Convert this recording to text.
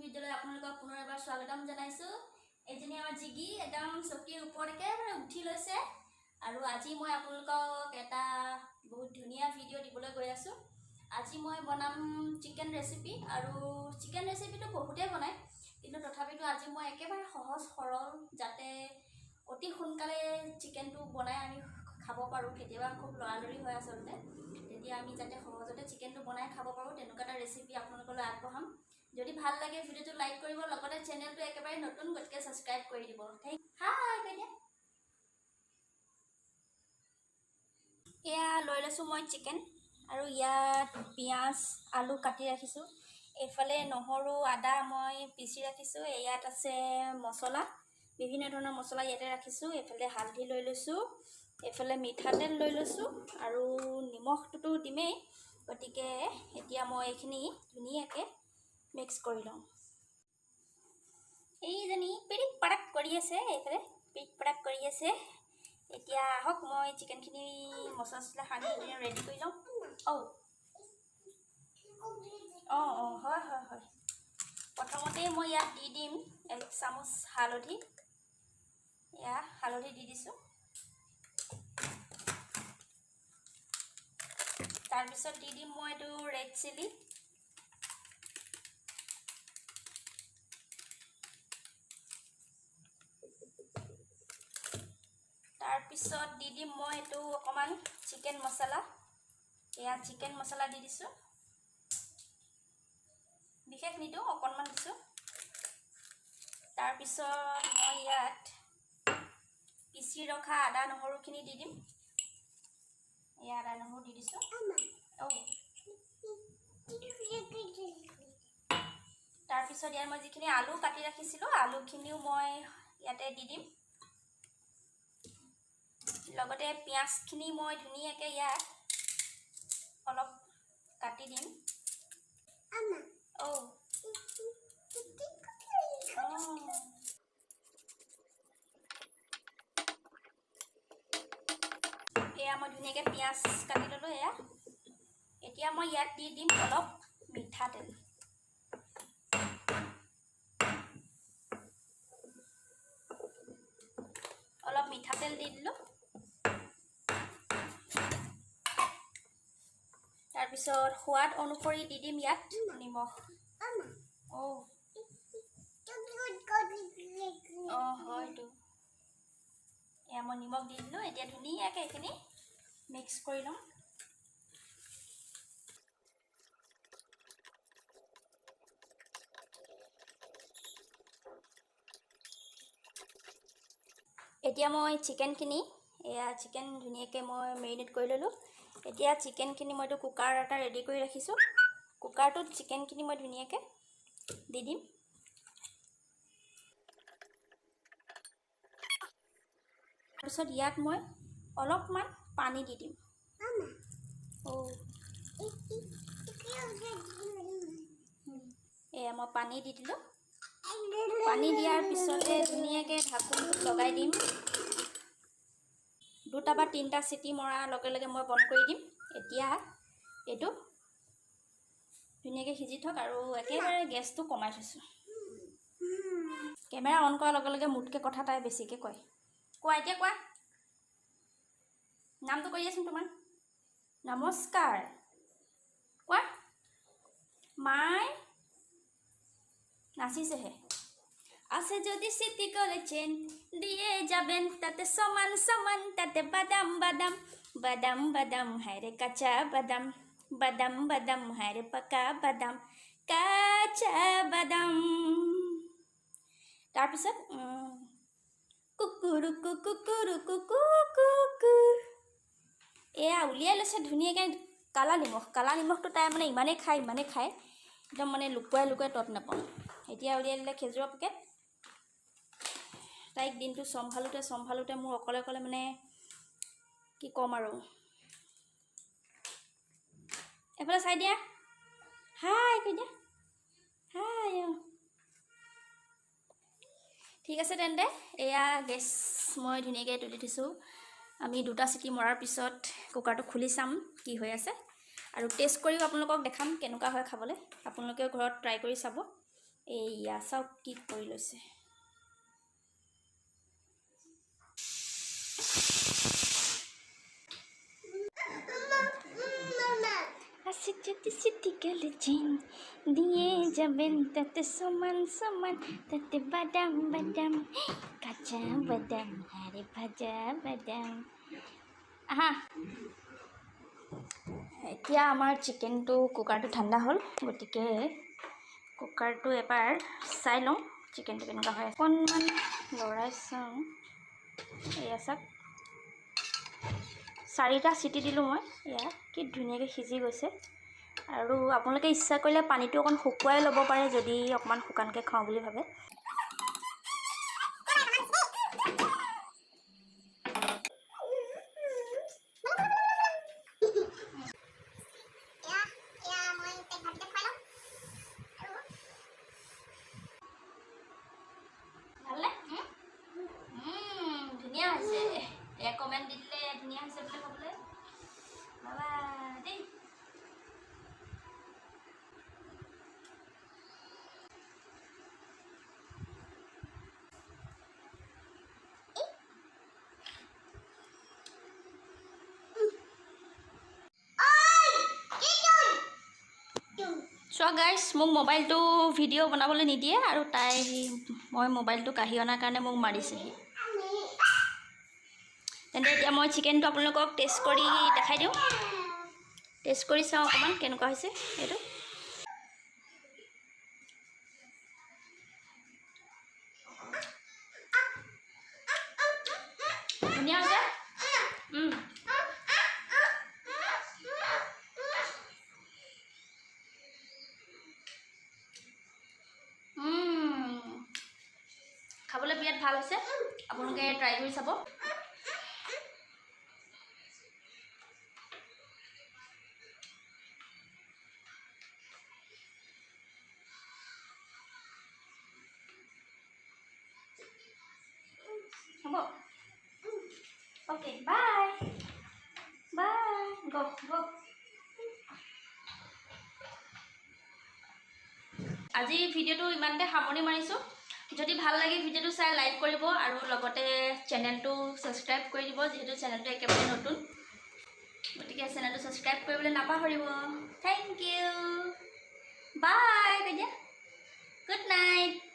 ভিডিঅ'লৈ আপোনালোকক পুনৰ এবাৰ স্বাগতম জনাইছোঁ। এজনী আমাৰ জিগি একদম চকীৰ ওপৰত একেবাৰে উঠি লৈছে আৰু আজি মই আপোনালোকক এটা বহুত ধুনীয়া ভিডিঅ' দিবলৈ গৈ আছোঁ। আজি মই বনাম চিকেন ৰেচিপি আৰু চিকেন ৰেচিপিটো বহুতেই বনায়, কিন্তু তথাপিতো আজি মই একেবাৰে সহজ সৰল যাতে অতি সোনকালে চিকেনটো বনাই আমি খাব পাৰোঁ। কেতিয়াবা খুব লৰালৰি হয় আচলতে, তেতিয়া আমি যাতে সহজতে চিকেনটো বনাই খাব পাৰোঁ তেনেকুৱা এটা ৰেচিপি আপোনালোকলৈ আগবঢ়াম। যদি ভাল লাগে ভিডিঅ'টো লাইক কৰিব, লগতে চেনেলটো একেবাৰে নতুন গতিকে ছাবস্ক্ৰাইব কৰি দিব। হাই কেতিয়া এয়া লৈ লৈছোঁ মই চিকেন আৰু ইয়াত পিঁয়াজ আলু কাটি ৰাখিছোঁ। এইফালে নহৰু আদা মই পিচি ৰাখিছোঁ। ইয়াত আছে মছলা, বিভিন্ন ধৰণৰ মছলা ইয়াতে ৰাখিছোঁ। এইফালে হালধি লৈ লৈছোঁ, এইফালে মিঠাতেল লৈ লৈছোঁ আৰু নিমখটোতো দিমেই, গতিকে এতিয়া মই এইখিনি ধুনীয়াকৈ মিক্স কৰি লওঁ। এইজনী পিৰিক পাৰাক কৰি আছে, এইফালে পিৰিক পাৰাক কৰি আছে। এতিয়া আহক মই চিকেনখিনি মছলা চছলা সানি ৰেডি কৰি লওঁ। হয় হয় হয়। প্ৰথমতেই মই ইয়াত দি দিম 1 চামুচ হালধি। এয়া হালধি দি দিছোঁ। তাৰপিছত দি দিম মই এইটো ৰেড চিলি। তাৰপিছত দি দিম মই এইটো অকণমান চিকেন মছলা। এয়া চিকেন মছলা দি দিছোঁ, বিশেষ নিদিওঁ, অকণমান দিছোঁ। তাৰপিছত মই ইয়াত পিচি ৰখা আদা নহৰুখিনি দি দিম। এয়া আদা নহৰু দি দিছোঁ। তাৰপিছত ইয়াত মই যিখিনি আলু কাটি ৰাখিছিলোঁ, আলুখিনিও মই ইয়াতে দি দিম। লগতে পিঁয়াজখিনি মই ধুনীয়াকৈ ইয়াত অলপ কাটি দিম। এয়া মই ধুনীয়াকৈ পিঁয়াজ কাটি ল'লোঁ। এতিয়া মই ইয়াত দি দিম অলপ মিঠাতেল। অলপ মিঠাতেল দি দিলোঁ। তাৰপিছত সোৱাদ অনুসৰি দি দিম ইয়াত নিমখ। হয়তো এয়া মই নিমখ দি দিলোঁ। এতিয়া ধুনীয়াকৈ এইখিনি মিক্স কৰি লওঁ। এতিয়া মই চিকেনখিনি চিকেন ধুনীয়াকৈ মই মেৰিনেট কৰি ল'লোঁ। এতিয়া চিকেনখিনি মইতো কুকাৰ এটা ৰেডি কৰি ৰাখিছোঁ। কুকাৰটোত চিকেনখিনি মই ধুনীয়াকৈ দি দিম। তাৰপিছত ইয়াত মই অলপমান পানী দি দিম। এয়া মই পানী দি দিলোঁ। পানী দিয়াৰ পিছতে ধুনীয়াকৈ ঢাকোনটো লগাই দিম। 2টা বা 3টা চিটি মৰাৰ লগে লগে মই বন্ধ কৰি দিম। এতিয়া এইটো ধুনীয়াকৈ সিজি থওক আৰু একেবাৰে গেছটো কমাই থৈছোঁ। কেমেৰা অন কৰাৰ লগে লগে মোতকৈ কথা তাই বেছিকৈ কয়। কোৱা এতিয়া, কোৱা নামটো কৈ দিয়াচোন তোমাৰ। নমস্কাৰ কোৱা। মাই নাচিছেহে। আছে যদি সিটি করেছেন দিয়ে যাবেন তাতে সমান সমান, তাতে বাদাম বাদাম বাদাম বাদাম হায়রে কাঁচা বাদাম বাদাম বাদাম হায়রে পাকা বাদাম কাঁচা বাদাম। তাৰপিছত কুকুৰুকু কুকুৰুকু কুকুকু। এয়া উলিয়াই লৈছে ধুনীয়াকৈ কালা নিমখ। কালা নিমখটো তাই মানে ইমানেই খায় একদম মানে লুকুৱাই লুকুৱাই তত নাপাওঁ। এতিয়া উলিয়াই দিলে খেজুৰৰ পেকেট। তাইক দিনটো চম্ভালোতে মোৰ অকলে অকলে মানে কি ক'ম আৰু। এফালে চাই দিয়া, হাই কৈ দিয়া, হাই। ঠিক আছে তেন্তে এয়া গেছ মই ধুনীয়াকৈ তুলি থৈছোঁ। আমি 2টা চিটি মৰাৰ পিছত কুকাৰটো খুলি চাম কি হৈ আছে আৰু টেষ্ট কৰিও আপোনালোকক দেখাম কেনেকুৱা হয় খাবলৈ। আপোনালোকেও ঘৰত ট্ৰাই কৰি চাব। এইয়া চাওক কি কৰি লৈছে। চিটি গেলে জিন দিয়ে যাবেন তাতে সমান সমান, তাতে বাদাম বাদাম কাঁচা বাদাম আরে ভাজা বাদাম। আহা, এতিয়া আমাৰ চিকেনটো কুকাৰটো ঠাণ্ডা হ'ল, গতিকে কুকাৰটো এবাৰ চাই লওঁ চিকেনটো কেনেকুৱা হয়। অকণমান লৰাই চাওঁ। এয়া চাওক, 4টা চিটি দিলোঁ মই। এয়া কি ধুনীয়াকৈ সিজি গৈছে। আৰু আপোনালোকে ইচ্ছা কৰিলে পানীটো অকণ শুকুৱাই ল'ব পাৰে, যদি অকণমান শুকানকৈ খাওঁ বুলি ভাবে। ধুনীয়া হৈছে, কমেণ্ট দি দিলে ধুনীয়া হৈছে বুলি ক'বলৈ বাবা দেই। চ' গাইজ, মোক মোবাইলটো ভিডিঅ' বনাবলৈ নিদিয়ে আৰু মই মোবাইলটো কাঢ়ি অনাৰ কাৰণে মোক মাৰিছেহি। তেন্তে এতিয়া মই চিকেনটো আপোনালোকক টেষ্ট কৰি দেখাই দিওঁ। টেষ্ট কৰি চাওঁ অকণমান কেনেকুৱা হৈছে এইটো। ধুনীয়া হৈছে। খাবলৈ বিৰাট ভাল হৈছে, আপোনালোকে ট্ৰাই কৰি চাব। হ'ব, অ'কে, বাই বাই, গো গো। আজি ভিডিঅ'টো ইমানতে সামৰণি মাৰিছোঁ। যদি ভাল লাগে ভিডিঅ'টো চাই লাইক কৰিব আৰু লগতে চেনেলটো ছাবস্ক্ৰাইব কৰি দিব, যিহেতু চেনেলটো একেবাৰে নতুন, গতিকে চেনেলটো ছাবস্ক্ৰাইব কৰিবলৈ নাপাহৰিব। থেংক ইউ, বাই, গুড নাইট।